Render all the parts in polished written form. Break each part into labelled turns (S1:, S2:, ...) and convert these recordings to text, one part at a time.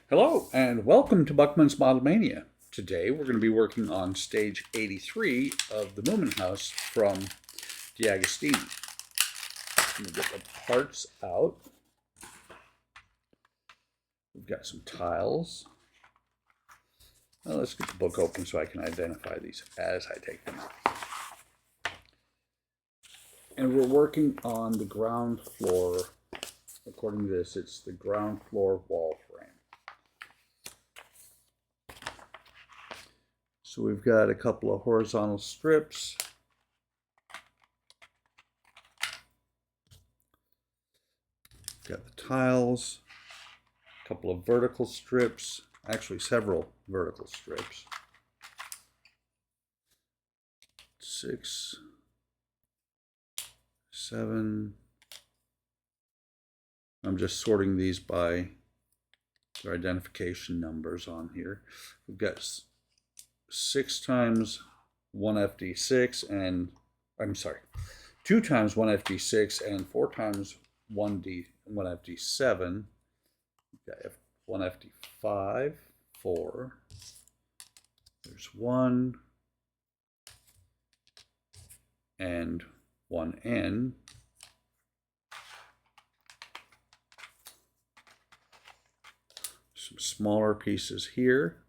S1: Hello and welcome to buckmansmodelmania. Today we're going to be working on stage 83 of the Moomin House from D'Agostini. I'm going to get the parts out. We've got some tiles. Well, let's get the book open so I can identify these as I take them out. And we're working on the ground floor. According to this, it's the ground floor wall frame. So we've got a couple of horizontal strips. Got the tiles, a couple of vertical strips, actually several vertical strips. 6, 7. I'm just sorting these by their identification numbers on here. We've got 6 times 1FD6 and, I'm sorry, 2 times 1FD6 and 4 times 1FD7. We've got 1FD5, 4. There's 1 and 1N. Some smaller pieces here.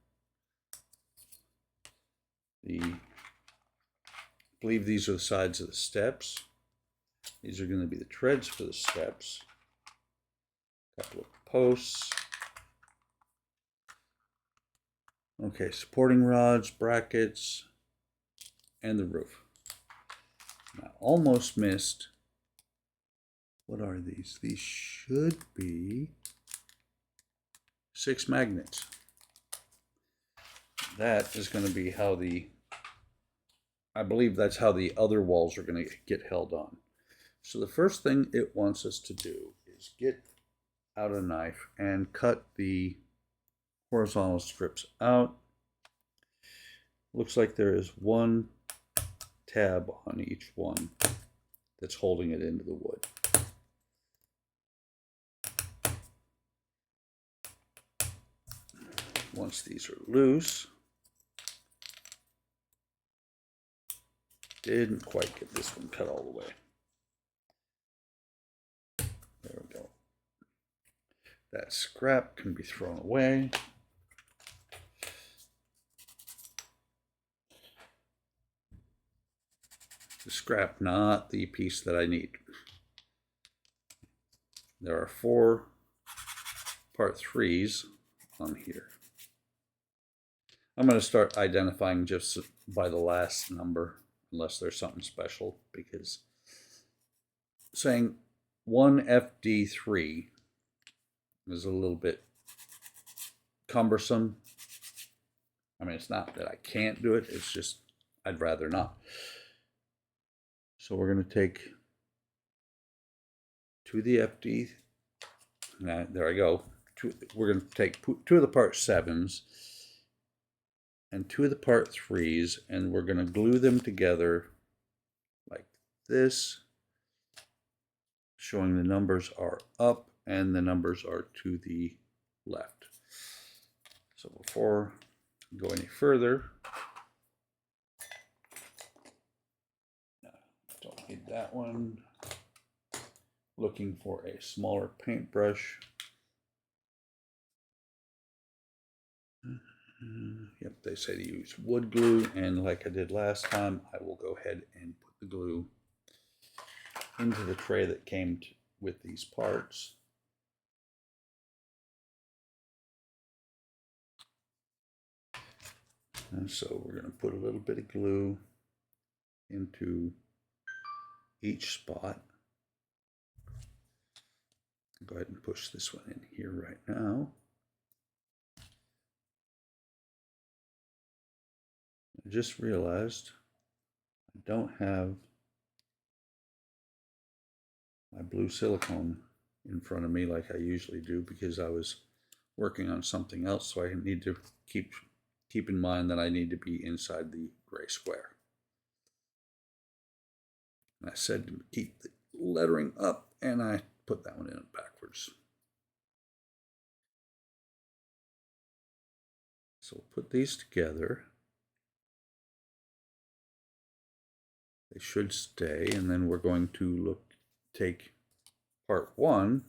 S1: I believe these are the sides of the steps. These are going to be the treads for the steps. A couple of posts. Okay, supporting rods, brackets, and the roof. Now, almost missed. What are these? These should be 6 magnets. That is going to be how I believe that's how the other walls are going to get held on. So the first thing it wants us to do is get out a knife and cut the horizontal strips out. Looks like there is one tab on each one that's holding it into the wood. Once these are loose, didn't quite get this one cut all the way. There we go. That scrap can be thrown away. The scrap, not the piece that I need. There are 4 part 3s on here. I'm going to start identifying just by the last number, unless there's something special, because saying 1FD3 is a little bit cumbersome. I mean, it's not that I can't do it, it's just I'd rather not. So we're going to take 2 of the FD, there I go. We're going to take 2 of the part 7s and 2 of the part 3s, and we're going to glue them together like this, showing the numbers are up and the numbers are to the left. So before I go any further, don't need that one. Looking for a smaller paintbrush. Yep, they say to use wood glue, and like I did last time, I will go ahead and put the glue into the tray that came with these parts. And so we're going to put a little bit of glue into each spot. Go ahead and push this one in here right now. I just realized I don't have my blue silicone in front of me like I usually do, because I was working on something else, so I need to keep in mind that I need to be inside the gray square. And I said to keep the lettering up, and I put that one in backwards. So we'll put these together. They should stay, and then we're going to take part 1.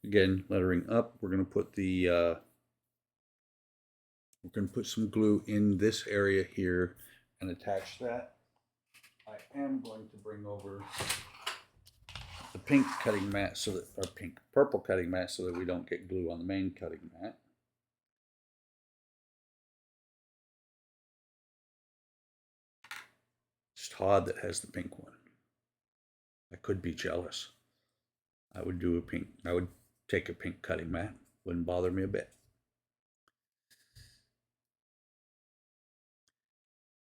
S1: Again, lettering up. We're going to put some glue in this area here and attach that. I am going to bring over the pink cutting mat purple cutting mat so that we don't get glue on the main cutting mat. It's Todd that has the pink one. I could be jealous. I would take a pink cutting mat. Wouldn't bother me a bit.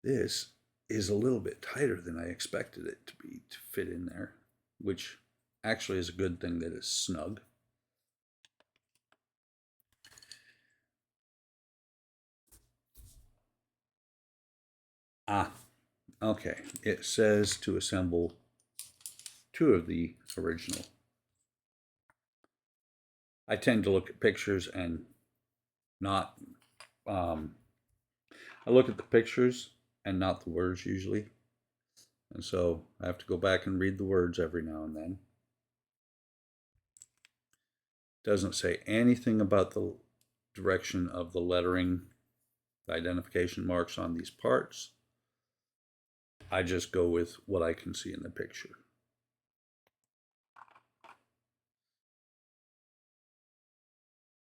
S1: This is a little bit tighter than I expected it to be to fit in there, which actually is a good thing that it's snug. Okay. It says to assemble 2 of the original. I tend to look at pictures and not, I look at the pictures and not the words usually. And so I have to go back and read the words every now and then. It doesn't say anything about the direction of the lettering, the identification marks on these parts. I just go with what I can see in the picture.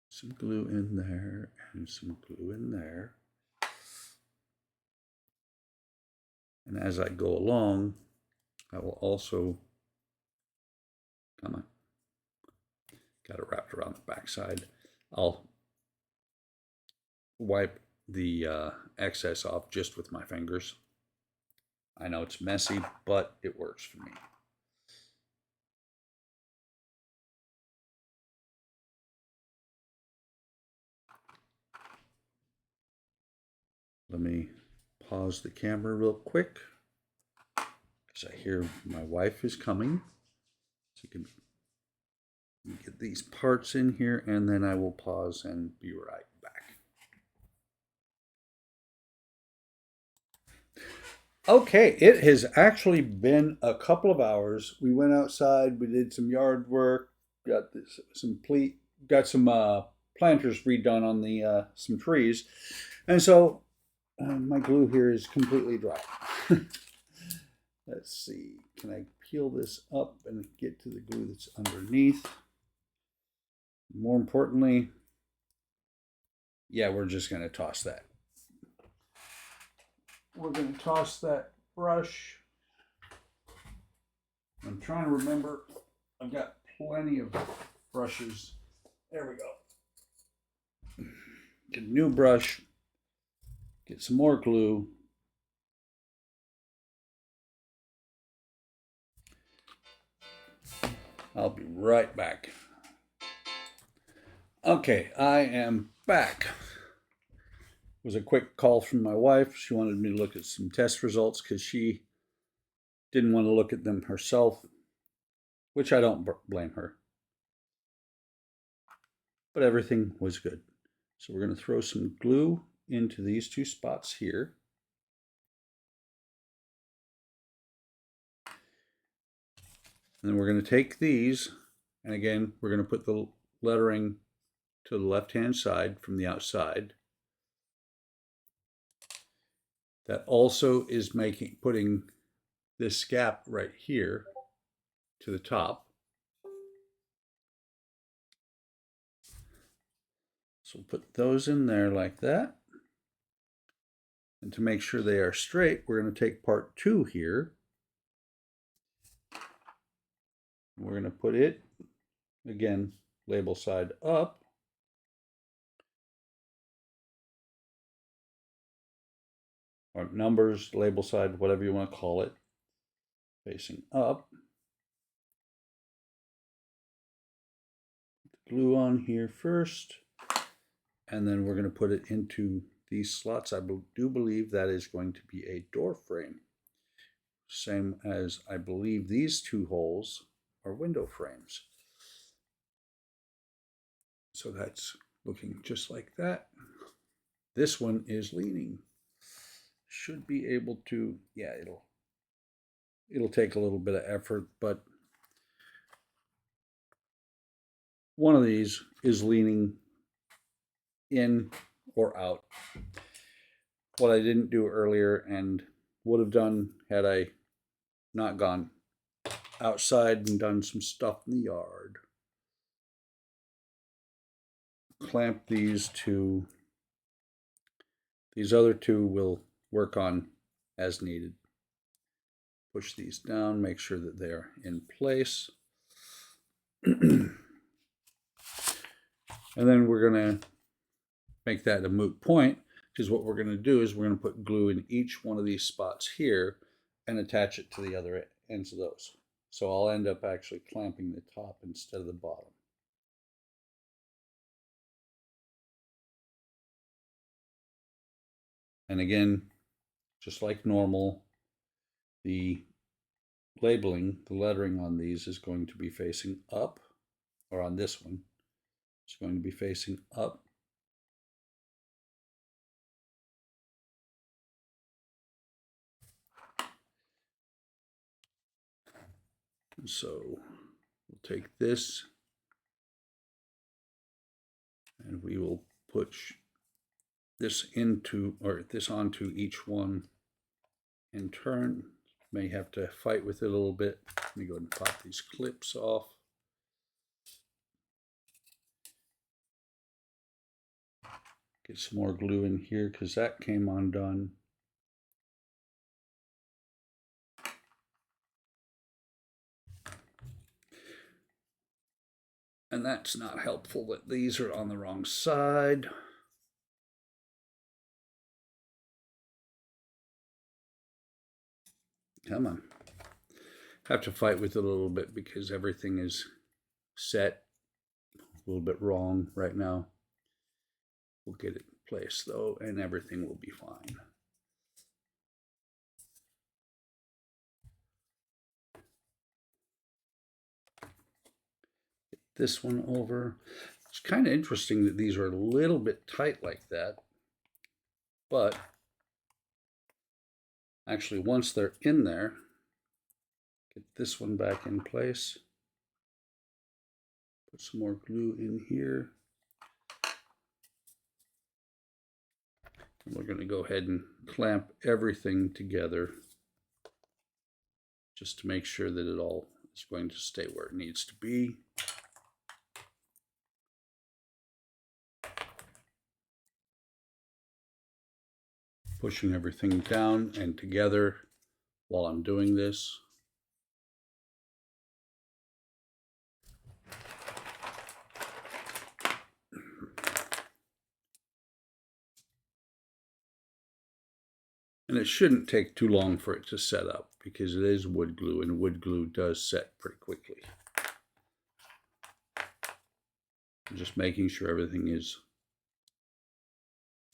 S1: Some glue in there and some glue in there. And as I go along, I will also, got it wrapped around the backside. I'll wipe the excess off just with my fingers. I know it's messy, but it works for me. Let me pause the camera real quick because I hear my wife is coming. So you can get these parts in here, and then I will pause and be right back. Okay, it has actually been a couple of hours. We went outside, we did some yard work, got some planters redone on the some trees, and so my glue here is completely dry. Let's see, can I peel this up and get to the glue that's underneath? More importantly, yeah, we're just going to toss that. We're going to toss that brush. I'm trying to remember, I've got plenty of brushes. There we go. Get a new brush, get some more glue. I'll be right back. Okay, I am back. It was a quick call from my wife. She wanted me to look at some test results because she didn't want to look at them herself, which I don't blame her. But everything was good. So we're going to throw some glue into these 2 spots here. And then we're going to take these, and again, we're going to put the lettering to the left-hand side from the outside. That also is putting this gap right here to the top. So we'll put those in there like that. And to make sure they are straight, we're going to take part 2 here. We're going to put it, again, label side up. Or numbers, label side, whatever you want to call it, facing up. Glue on here first, and then we're going to put it into these slots. I do believe that is going to be a door frame. Same as I believe these 2 holes are window frames. So that's looking just like that. This one is leaning. Should be able to, yeah, it'll take a little bit of effort, but one of these is leaning in or out. What I didn't do earlier and would have done had I not gone outside and done some stuff in the yard. Clamp these two. These other two will work on as needed. Push these down, make sure that they're in place. And then we're going to make that a moot point, because what we're going to do is we're going to put glue in each one of these spots here and attach it to the other ends of those. So I'll end up actually clamping the top instead of the bottom. And again, just like normal, the labeling, the lettering on these is going to be facing up, or on this one, it's going to be facing up. And so we'll take this and we will push this into, or this onto each one in turn. May have to fight with it a little bit. Let me go ahead and pop these clips off. Get some more glue in here because that came undone. And that's not helpful that these are on the wrong side. Come on. Have to fight with it a little bit because everything is set a little bit wrong right now. We'll get it in place though, and everything will be fine. Get this one over. It's kind of interesting that these are a little bit tight like that, but actually once they're in there, get this one back in place. Put some more glue in here. And we're going to go ahead and clamp everything together just to make sure that it all is going to stay where it needs to be. Pushing everything down and together while I'm doing this. And it shouldn't take too long for it to set up because it is wood glue, and wood glue does set pretty quickly. I'm just making sure everything is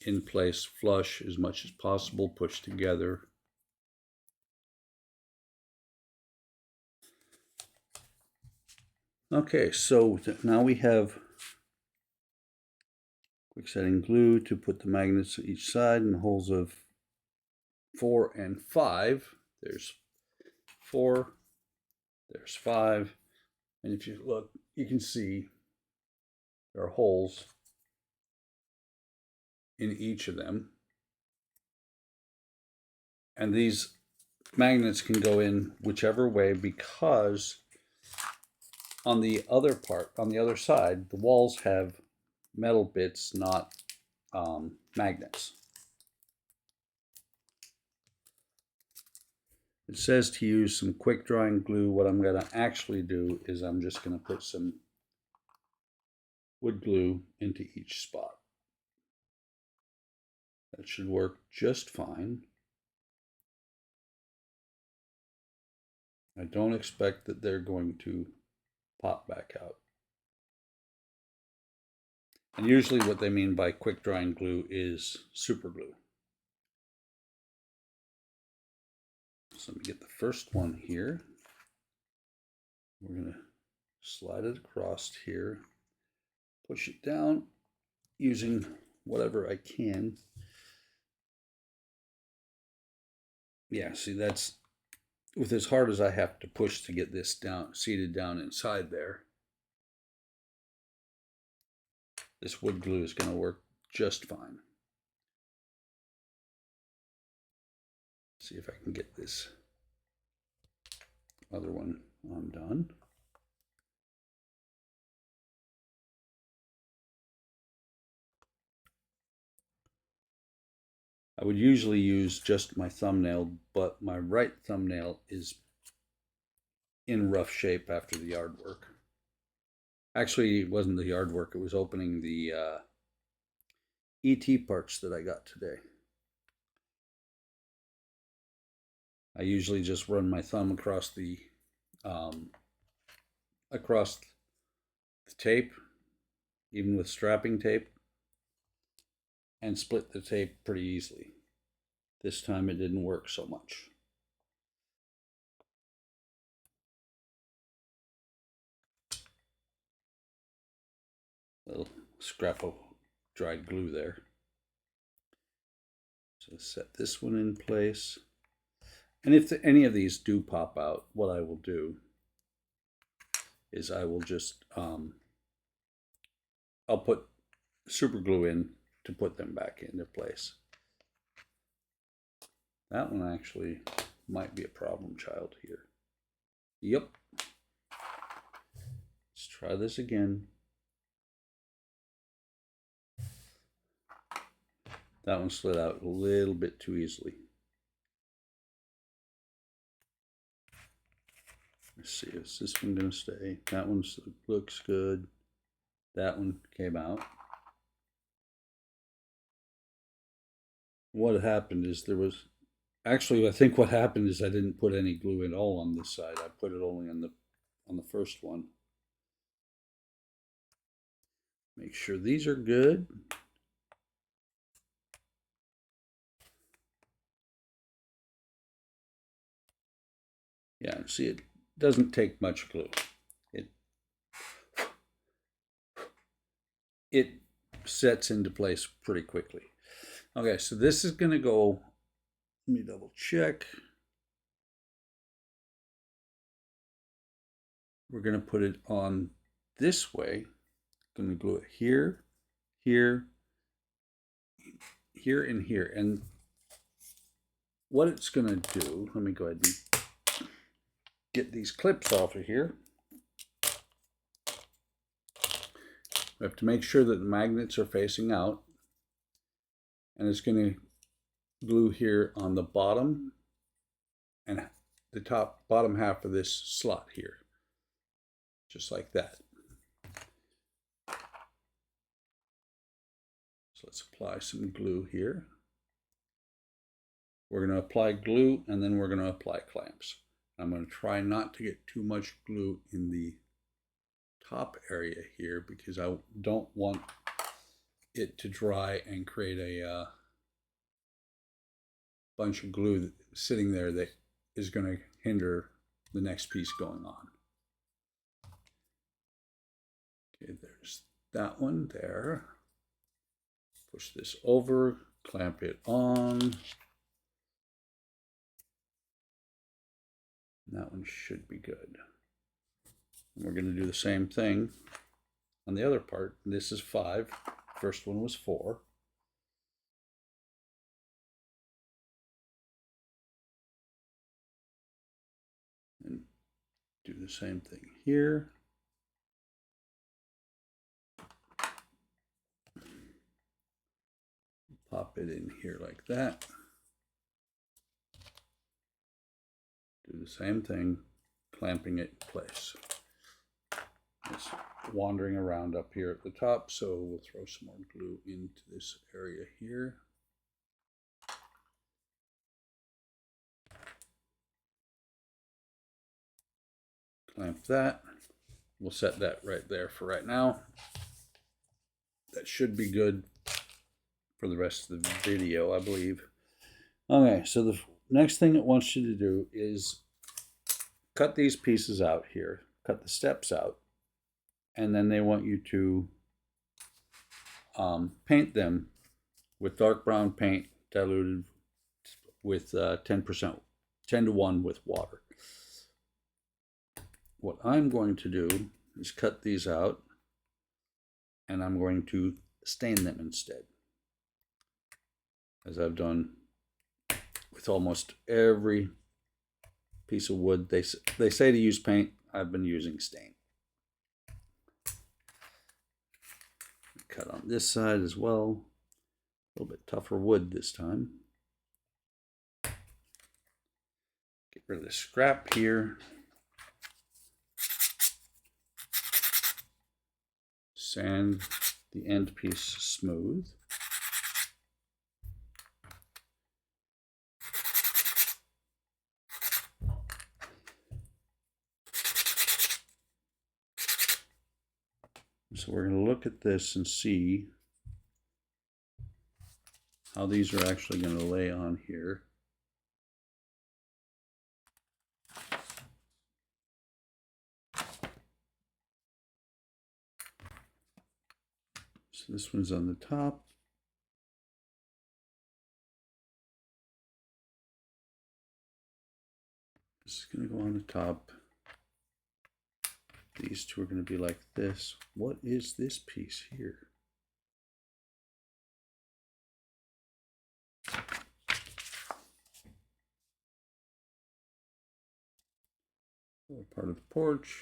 S1: in place, flush as much as possible, pushed together. Okay, so now we have quick setting glue to put the magnets at each side in holes of 4 and 5. There's 4, there's 5, and if you look, you can see there are holes in each of them. And these magnets can go in whichever way because on the other part, on the other side, the walls have metal bits, not magnets. It says to use some quick drying glue. What I'm going to actually do is I'm just going to put some wood glue into each spot. That should work just fine. I don't expect that they're going to pop back out. And usually what they mean by quick drying glue is super glue. So let me get the first one here. We're going to slide it across here, push it down using whatever I can. Yeah, see, that's with as hard as I have to push to get this down, seated down inside there. This wood glue is going to work just fine. See if I can get this other one undone. I would usually use just my thumbnail, but my right thumbnail is in rough shape after the yard work. Actually, it wasn't the yard work, it was opening the ET parts that I got today. I usually just run my thumb across the tape, even with strapping tape, and split the tape pretty easily. This time it didn't work so much. Little scrap of dried glue there. So set this one in place. And if any of these do pop out, what I will do is I will just, I'll put super glue in to put them back into place. That one actually might be a problem child here. Yep. Let's try this again. That one slid out a little bit too easily. Let's see, is this one going to stay? That one looks good. That one came out. What happened is actually I think what happened is I didn't put any glue at all on this side. I put it only on the first one. Make sure these are good. Yeah, see, it doesn't take much glue. It sets into place pretty quickly. Okay, so this is going to go, let me double check. We're going to put it on this way. Going to glue it here, here, here, and here. And what it's going to do, let me go ahead and get these clips off of here. We have to make sure that the magnets are facing out. And it's going to glue here on the bottom and the bottom half of this slot here. Just like that. So let's apply some glue here. We're going to apply glue and then we're going to apply clamps. I'm going to try not to get too much glue in the top area here because I don't want it to dry and create a bunch of glue sitting there that is going to hinder the next piece going on. Okay, there's that one there. Push this over, clamp it on. And that one should be good. And we're going to do the same thing on the other part. This is 5. First one was 4. And do the same thing here. Pop it in here like that. Do the same thing, clamping it in place. It's wandering around up here at the top, so we'll throw some more glue into this area here. Clamp that. We'll set that right there for right now. That should be good for the rest of the video, I believe. Okay, so the next thing it wants you to do is cut these pieces out here, cut the steps out, and then they want you to paint them with dark brown paint diluted with 10%, 10 to 1 with water. What I'm going to do is cut these out, and I'm going to stain them instead, as I've done with almost every piece of wood. They say to use paint. I've been using stain. Cut on this side as well. A little bit tougher wood this time. Get rid of the scrap here. Sand the end piece smooth. So we're going to look at this and see how these are actually going to lay on here. So this one's on the top. This is going to go on the top. These two are going to be like this. What is this piece here? Part of the porch.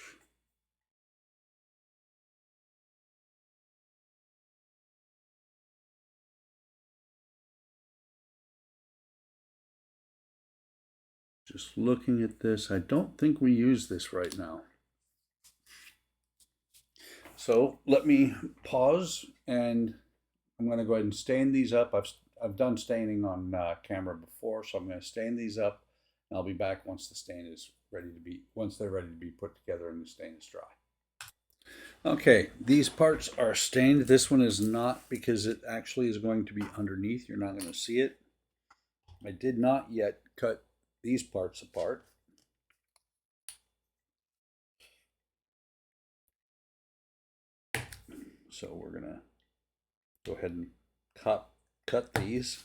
S1: Just looking at this, I don't think we use this right now. So let me pause, and I'm going to go ahead and stain these up. I've done staining on camera before, so I'm going to stain these up, and I'll be back once the stain is ready to be, once they're ready to be put together and the stain is dry. Okay, these parts are stained. This one is not, because it actually is going to be underneath. You're not going to see it. I did not yet cut these parts apart. So we're gonna go ahead and cut these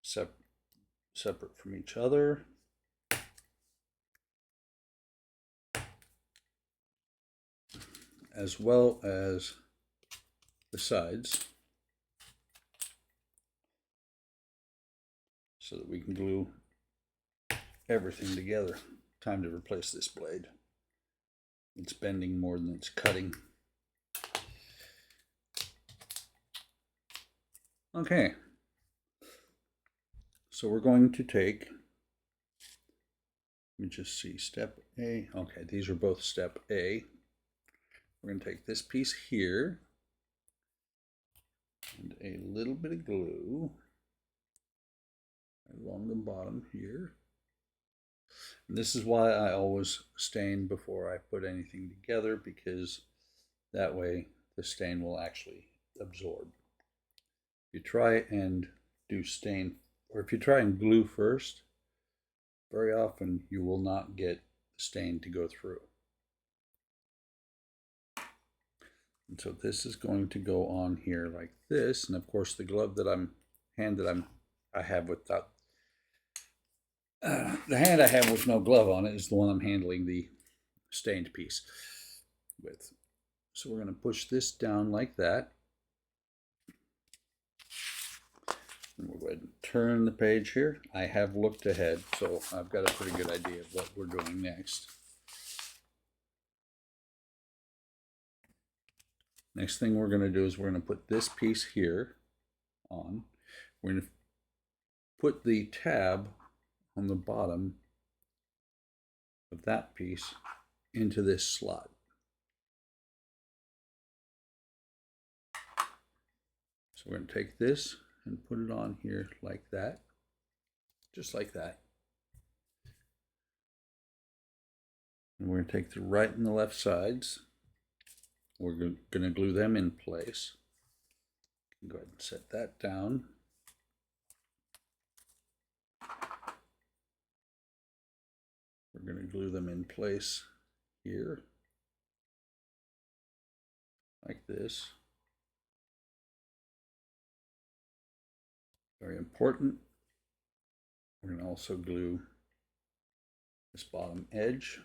S1: separate from each other. As well as the sides, so that we can glue everything together. Time to replace this blade. It's bending more than it's cutting. Okay, so we're going to take, let me just see, step A. Okay, these are both step A. We're going to take this piece here and a little bit of glue along the bottom here. And this is why I always stain before I put anything together, because that way the stain will actually absorb. If you try and do stain, or if you try and glue first, very often you will not get the stain to go through. And so this is going to go on here like this, and of course the glove that I have without the hand I have with no glove on it is the one I'm handling the stained piece with. So we're going to push this down like that. And we'll go ahead and turn the page here. I have looked ahead, so I've got a pretty good idea of what we're doing next. Next thing we're going to do is we're going to put this piece here on. We're going to put the tab on the bottom of that piece into this slot. So we're going to take this and put it on here like that, just like that. And we're going to take the right and the left sides. We're going to glue them in place. Go ahead and set that down. We're going to glue them in place here, like this. Very important. We're going to also glue this bottom edge.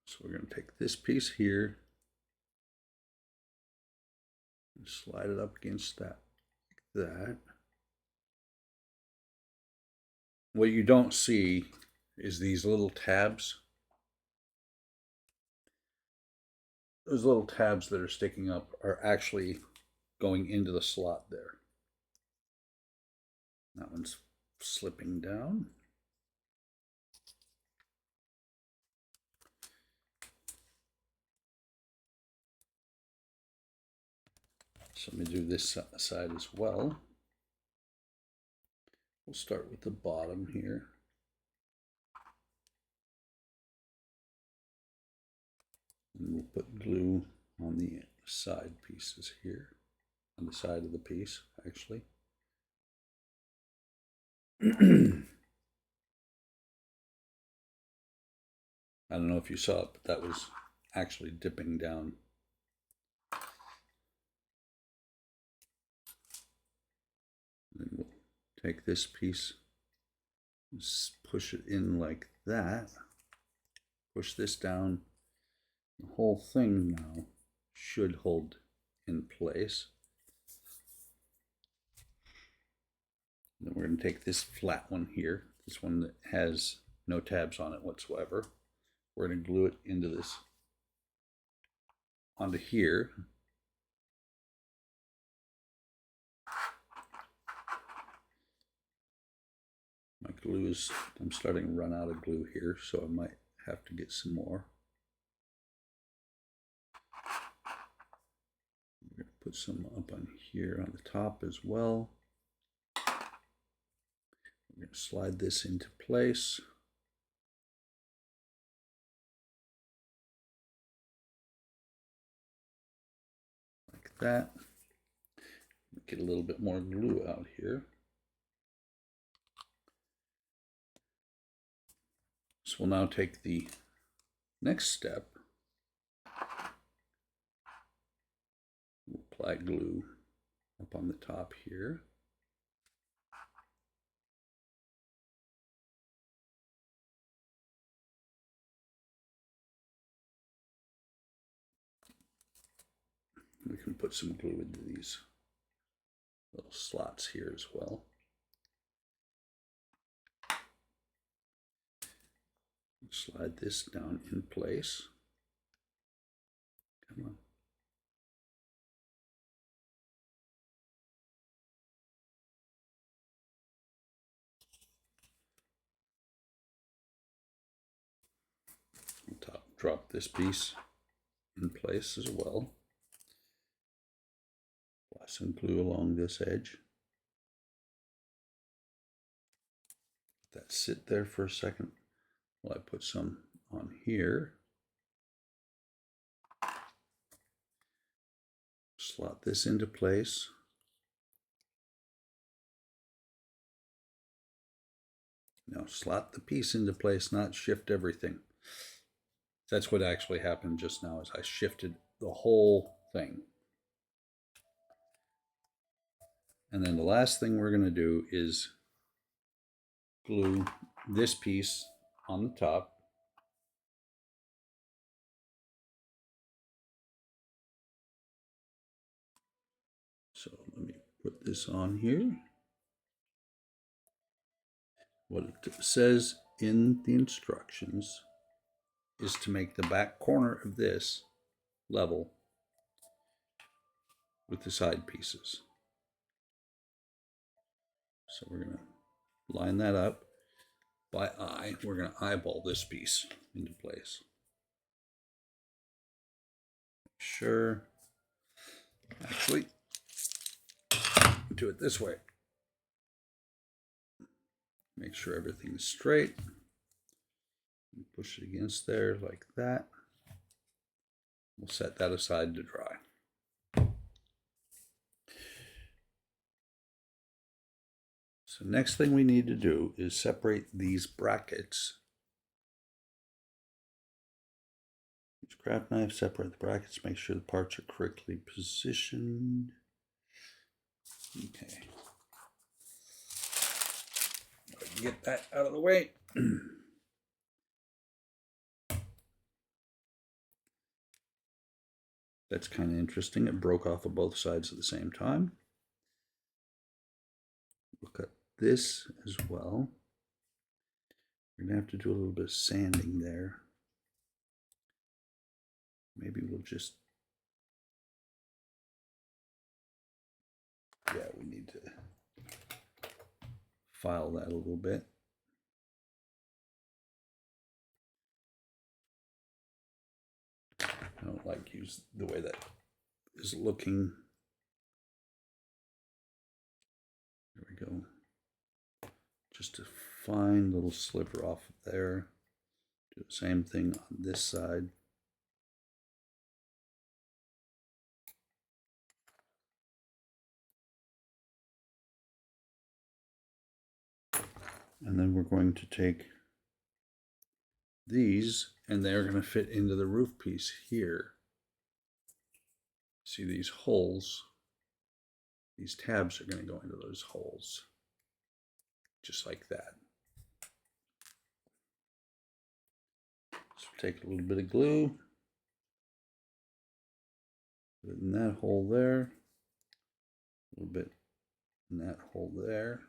S1: So we're going to take this piece here and slide it up against that, like that. What you don't see is these little tabs. Those little tabs that are sticking up are actually going into the slot there. That one's slipping down. So let me do this side as well. We'll start with the bottom here. And we'll put glue on the side pieces here, on the side of the piece, actually. I don't know if you saw it, but that was actually dipping down. Then we'll take this piece, just push it in like that, push this down. The whole thing now should hold in place. Then we're going to take this flat one here, this one that has no tabs on it whatsoever. We're going to glue it into this, onto here. My glue is, I'm starting to run out of glue here, so I might have to get some more. We're going to put some up on here on the top as well. We're going to slide this into place. Like that. Get a little bit more glue out here. So we'll now take the next step. We'll apply glue up on the top here. We can put some glue into these little slots here as well. Slide this down in place. Come on. Drop this piece in place as well. Apply some glue along this edge. Let that sit there for a second while I put some on here. Slot this into place. Now slot the piece into place, not shift everything. That's what actually happened just now, is I shifted the whole thing. And then the last thing we're going to do is glue this piece on the top. So let me put this on here. What it says in the instructions is to make the back corner of this level with the side pieces. So we're going to line that up by eye. We're going to eyeball this piece into place. Sure. Actually, do it this way. Make sure everything's straight. Push it against there like that. We'll set that aside to dry. So next thing we need to do is separate these brackets. Use craft knife, separate the brackets, make sure the parts are correctly positioned. Okay. Get that out of the way. That's kind of interesting. It broke off of both sides at the same time. We'll cut this as well. We're going to have to do a little bit of sanding there. Maybe we'll just... Yeah, we need to file that a little bit. I don't like use the way that is looking. There we go. Just a fine little sliver off of there. Do the same thing on this side. And then we're going to take these, and they're going to fit into the roof piece here. See these holes? These tabs are going to go into those holes, just like that. So take a little bit of glue, put it in that hole there, a little bit in that hole there.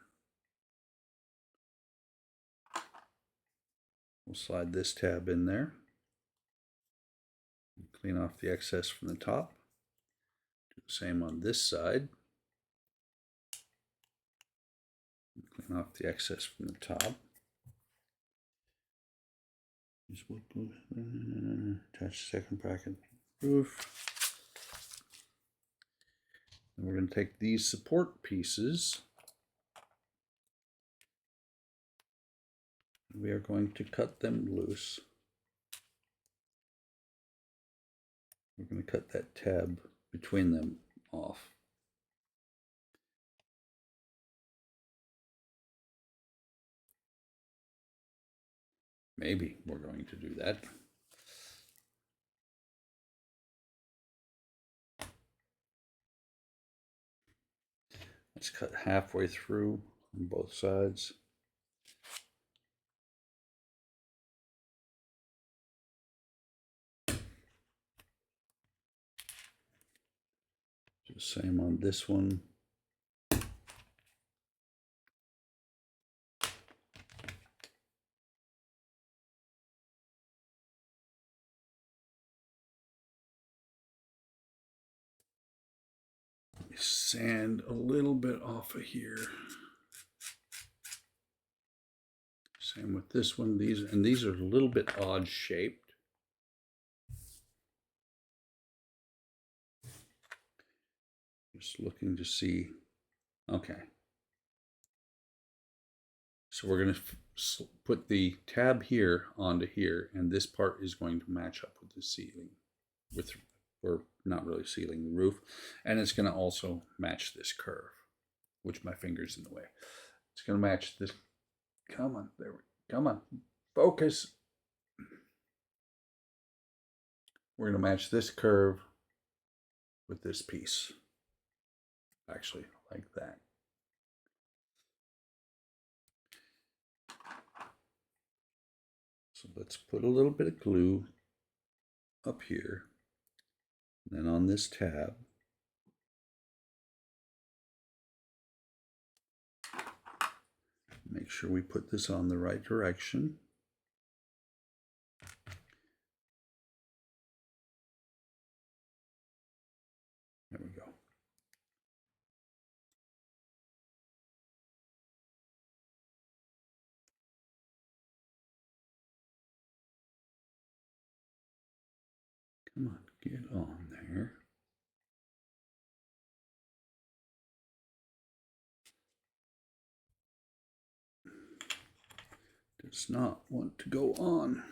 S1: We'll slide this tab in there. Clean off the excess from the top. Do the same on this side. Clean off the excess from the top. Attach the second bracket roof. And we're going to take these support pieces. We are going to cut them loose. We're going to cut that tab between them off. Maybe we're going to do that. Let's cut halfway through on both sides. Do the same on this one. Sand a little bit off of here. Same with this one. These are a little bit odd shaped. Just looking to see. Okay. So we're going to put the tab here onto here, and this part is going to match up with the ceiling, or not really ceiling, the roof, and it's going to also match this curve, which my finger's in the way. It's going to match this. Come on, there. Come on, focus. We're going to match this curve with this piece. Actually, like that. So let's put a little bit of glue up here, and then on this tab. Make sure we put this on the right direction. There we go. Come on, get on there. Does not want to go on.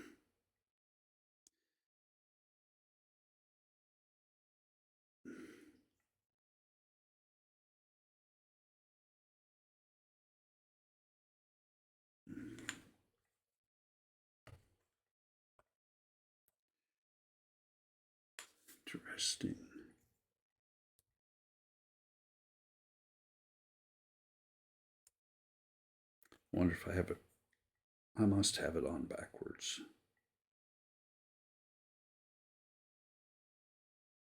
S1: Interesting. Wonder if I have it. I must have it on backwards.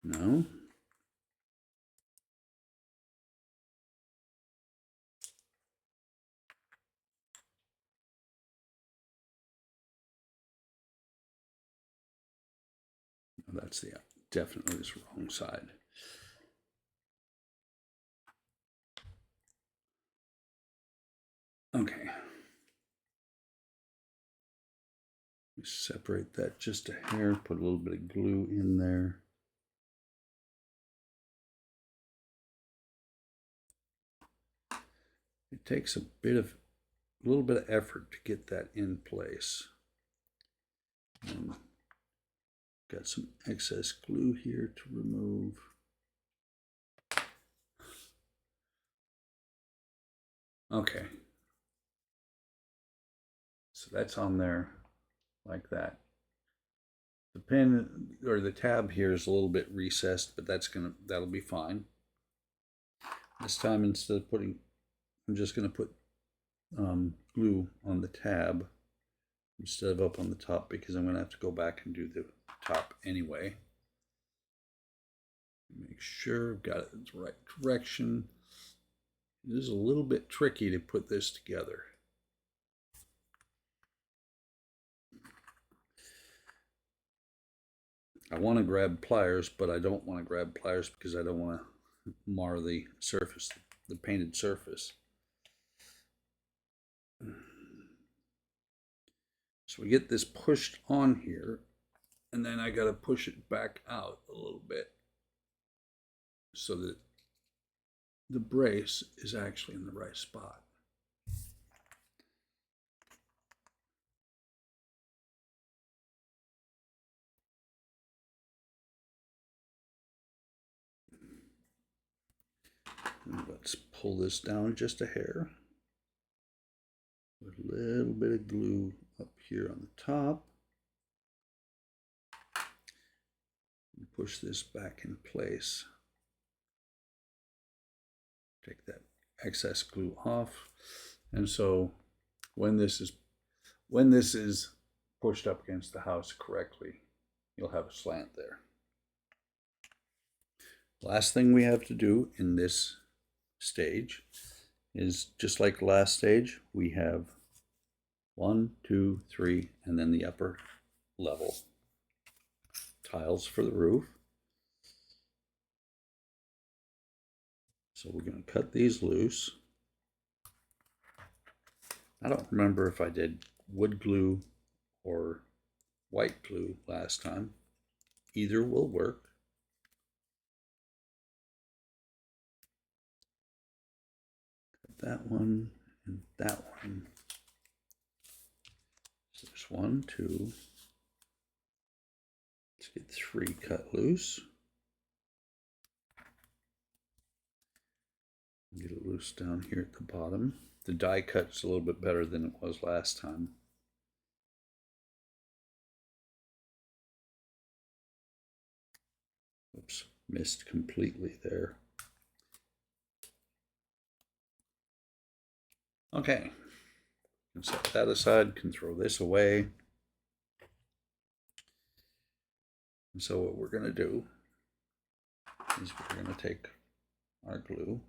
S1: No. That's the definitely the wrong side. Okay. Separate that just a hair, put a little bit of glue in there. It takes a little bit of effort to get that in place. And got some excess glue here to remove. Okay. So that's on there like that. The pen or the tab here is a little bit recessed, but that'll be fine. This time, instead of I'm just gonna put glue on the tab instead of up on the top, because I'm gonna have to go back and do the top anyway. Make sure I've got it in the right direction. It is a little bit tricky to put this together. I want to grab pliers, but I don't want to grab pliers because I don't want to mar the surface, the painted surface. So we get this pushed on here, and then I got to push it back out a little bit so that the brace is actually in the right spot. Let's pull this down just a hair. Put a little bit of glue up here on the top. And push this back in place. Take that excess glue off. And so when this is pushed up against the house correctly, you'll have a slant there. Last thing we have to do in this stage is just like the last stage, we have 1, 2, 3, and then the upper level tiles for the roof. So we're going to cut these loose. I don't remember if I did wood glue or white glue last time. Either will work. Cut that one and that one. So there's 1, 2. Let's get 3 cut loose. Get it loose down here at the bottom. The die cut's a little bit better than it was last time. Oops, missed completely there. Okay, can set that aside, can throw this away. And so what we're going to do is we're going to take our glue,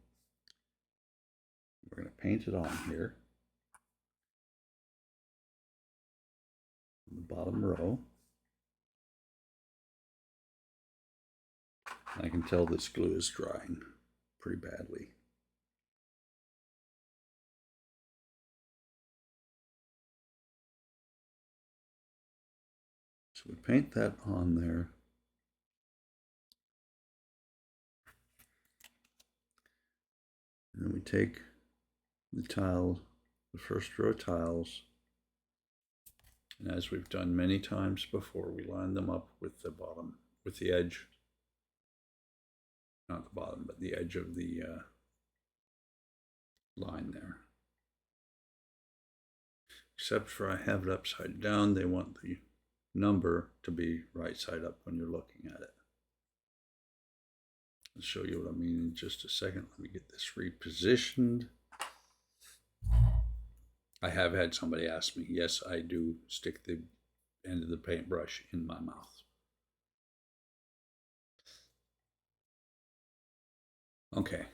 S1: we're going to paint it on here, in the bottom row. And I can tell this glue is drying pretty badly. So we paint that on there. And then we take the tile, the first row of tiles, and as we've done many times before, we line them up with the bottom, with the edge, not the bottom, but the edge of the line there. Except for I have it upside down, they want the number to be right side up when you're looking at it. I'll show you what I mean in just a second. Let me get this repositioned. I have had somebody ask me, yes, I do stick the end of the paintbrush in my mouth. Okay.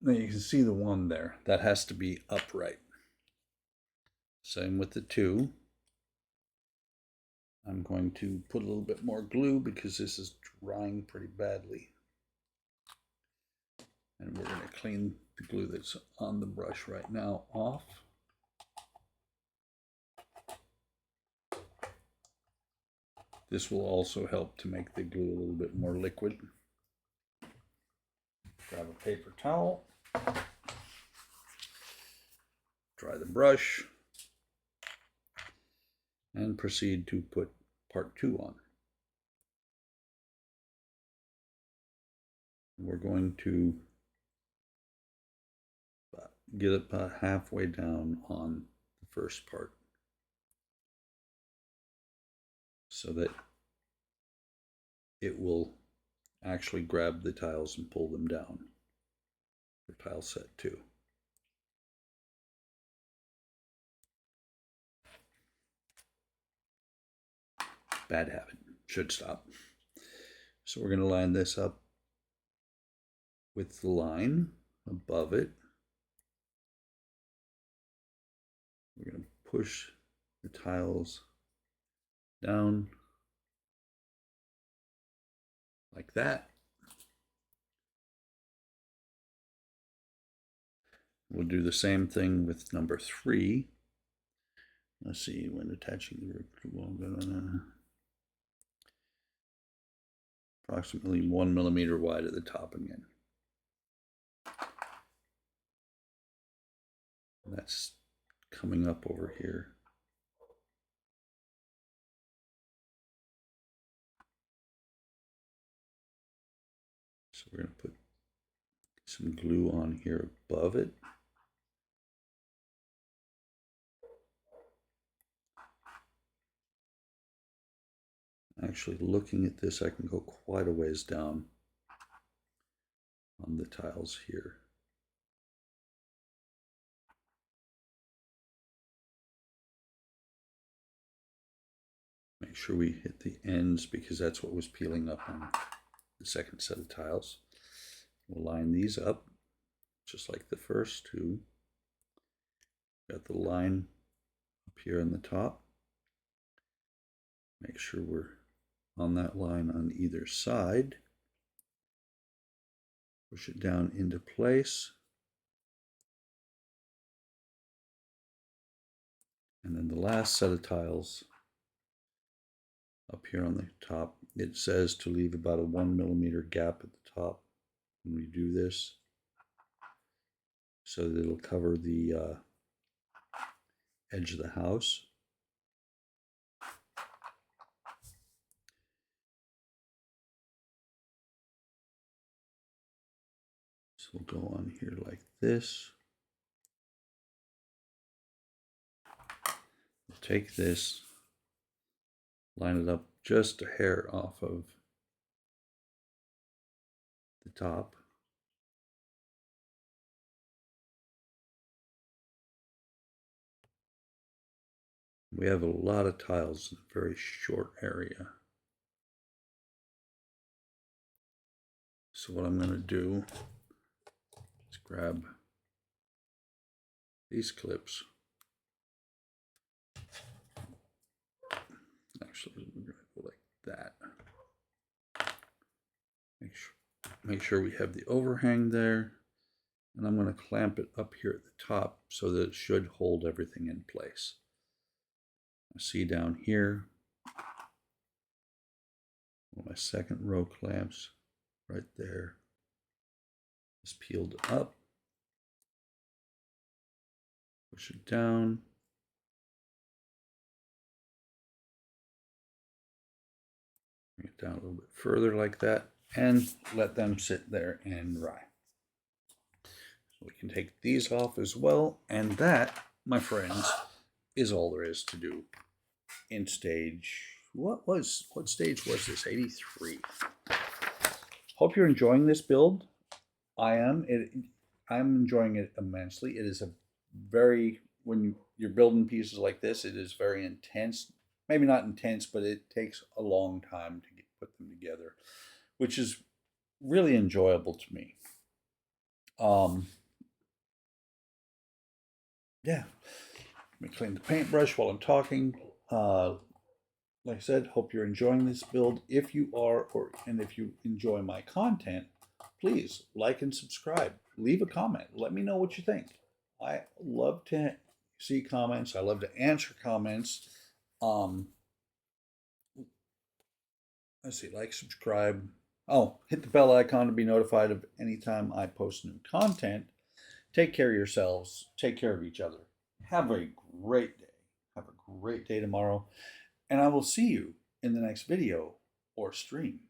S1: Now you can see the one there. That has to be upright. Same with the two. I'm going to put a little bit more glue because this is drying pretty badly. And we're going to clean the glue that's on the brush right now off. This will also help to make the glue a little bit more liquid. Grab a paper towel. Dry the brush. And proceed to put part 2 on. We're going to get it about halfway down on the first part so that it will actually grab the tiles and pull them down for tile set 2. Bad habit, should stop. So we're going to line this up with the line above it. We're going to push the tiles down like that. We'll do the same thing with number 3. Let's see, when attaching the root, approximately 1 millimeter wide at the top again. That's coming up over here. So we're going to put some glue on here above it. Actually, looking at this, I can go quite a ways down on the tiles here. Make sure we hit the ends because that's what was peeling up on the second set of tiles. We'll line these up just like the first 2. Got the line up here on the top. Make sure we're on that line on either side. Push it down into place. And then the last set of tiles up here on the top, it says to leave about a 1 millimeter gap at the top when we do this, so that it'll cover the edge of the house. So we'll go on here like this. We'll take this, line it up just a hair off of the top. We have a lot of tiles in a very short area. So what I'm going to do is grab these clips. Actually, we're going to go like that. Make sure we have the overhang there. And I'm going to clamp it up here at the top so that it should hold everything in place. I see down here, my second row clamps right there is peeled up. Push it down. Bring it down a little bit further like that and let them sit there and dry. So we can take these off as well, and that, my friends, is all there is to do in stage, what stage was this? 83. Hope you're enjoying this build. I am. I'm enjoying it immensely. It is a very, when you're building pieces like this, it is very intense. Maybe not intense, but it takes a long time to put them together, which is really enjoyable to me. Yeah. Let me clean the paintbrush while I'm talking. Like I said, hope you're enjoying this build. If you are, and if you enjoy my content, please like and subscribe. Leave a comment. Let me know what you think. I love to see comments. I love to answer comments. Let's see, like, subscribe. Oh, hit the bell icon to be notified of anytime I post new content. Take care of yourselves. Take care of each other. Have a great day. Have a great day tomorrow. And I will see you in the next video or stream.